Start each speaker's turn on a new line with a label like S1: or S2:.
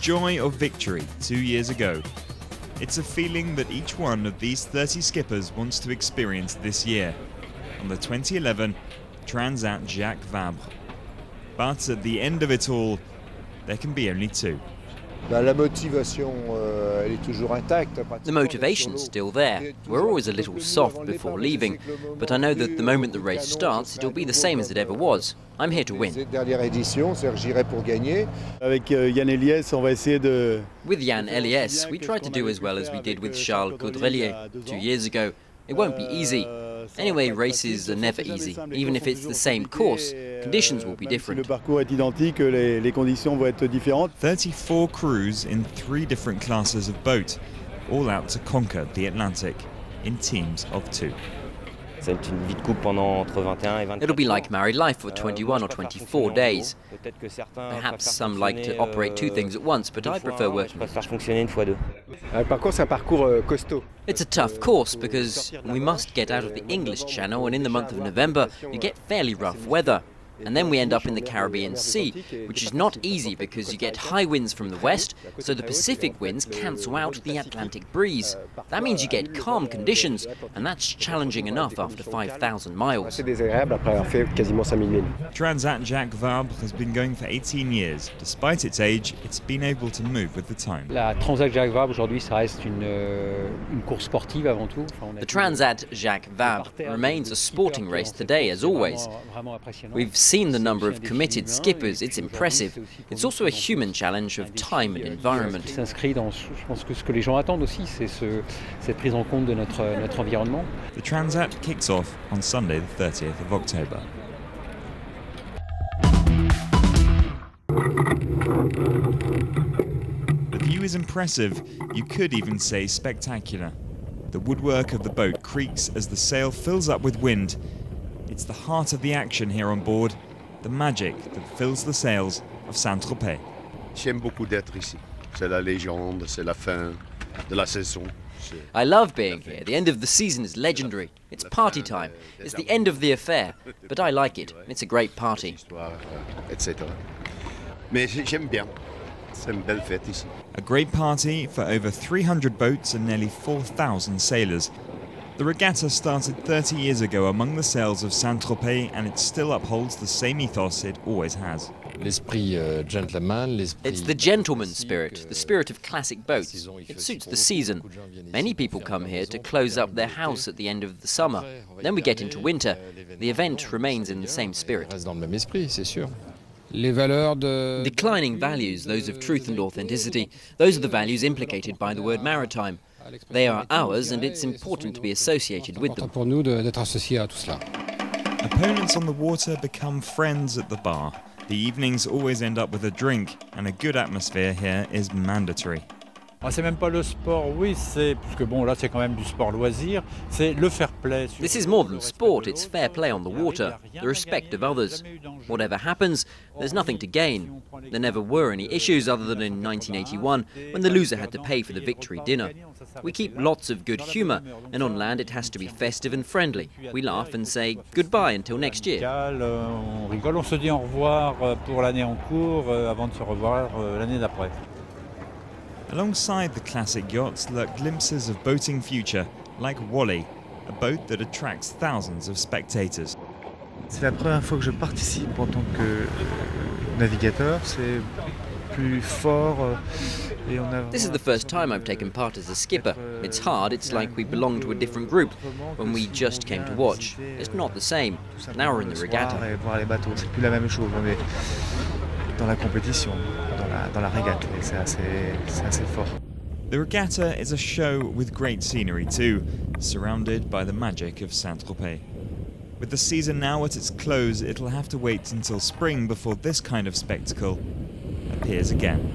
S1: joy of victory 2 years ago. It's a feeling that each one of these 30 skippers wants to experience this year, on the 2011 Transat Jacques Vabre. But at the end of it all, there can be only two.
S2: The
S3: motivation's still there. We're always a little soft before leaving, but I know that the moment the race starts, it'll be the same as it ever was. I'm here to win. With Jan Eliès, we tried to do as well as we did with Charles 2 years ago. It won't be easy. Anyway, races are never easy. Even if it's the same course, conditions will be different.
S1: 34 crews in 3 different classes of boat, all out to conquer the Atlantic, in teams of 2.
S3: It'll be like married life for 21 or 24 days. Perhaps some like to operate 2 things at once, but I prefer working. It's a tough course because we must get out of the English Channel, and in the month of November you get fairly rough weather. And then we end up in the Caribbean Sea, which is not easy because you get high winds from the west, so the Pacific winds cancel out the Atlantic breeze. That means you get calm conditions, and that's challenging enough after 5,000 miles.
S1: Transat Jacques Vabre has been going for 18 years. Despite its age, it's been able to move with the time.
S4: La Transat Jacques Vabre aujourd'hui, ça reste une course sportive avant tout.
S3: The Transat Jacques Vabre remains a sporting race today, as always. We've seen the number of committed skippers, it's impressive. It's also a human challenge of time and environment.
S4: Je pense que ce que les gens attendent aussi, c'est cette prise en compte de notre environnement.
S1: The Transat kicks off on Sunday the 30th of October. The view is impressive, you could even say spectacular. The woodwork of the boat creaks as the sail fills up with wind. It's the heart of the action here on board, the magic that fills the sails of Saint-Tropez.
S5: J'aime beaucoup d'être ici. C'est la légende, c'est la fin de la saison.
S3: I love being here. The end of the season is legendary. It's party time. It's the end of the affair. But I like it. It's a great party.
S5: Etc. Mais j'aime bien. C'est une belle fête ici.
S1: A great party for over 300 boats and nearly 4,000 sailors. The regatta started 30 years ago among the sails of Saint-Tropez, and it still upholds the same ethos it always has.
S3: It's the gentleman's spirit, the spirit of classic boats. It suits the season. Many people come here to close up their house at the end of the summer. Then we get into winter. The event remains in the same spirit. Declining values, those of truth and authenticity, those are the values implicated by the word maritime. They are ours, and it's important to be associated with them.
S1: Opponents on the water become friends at the bar. The evenings always end up with a drink, and a good atmosphere here is mandatory.
S6: C'est même pas le sport, oui, c'est puisque bon là c'est quand même du sport loisir, c'est le fair play.
S3: This is more than sport, it's fair play on the water, the respect of others. Whatever happens, there's nothing to gain. There never were any issues other than in 1981 when the loser had to pay for the victory dinner. We keep lots of good humour, and on land it has to be festive and friendly. We laugh and say goodbye until next year.
S6: On rigole, on se dit au revoir pour l'année en cours avant de se revoir l'année d'après.
S1: Alongside the classic yachts lurk glimpses of boating future, like Wally, a boat that attracts thousands of spectators.
S7: C'est la première fois que je participe en tant que navigateur. C'est plus fort et on a.
S3: This is the first time I've taken part as a skipper. It's hard. It's like we belong to a different group. When we just came to watch, it's not the same. Now we're in the regatta.
S7: Voir les bateaux, c'est plus la même chose. On est dans la compétition, dans la régate. Et c'est assez fort.
S1: The regatta is a show with great scenery too, surrounded by the magic of Saint-Tropez. With the season now at its close, it'll have to wait until spring before this kind of spectacle appears again.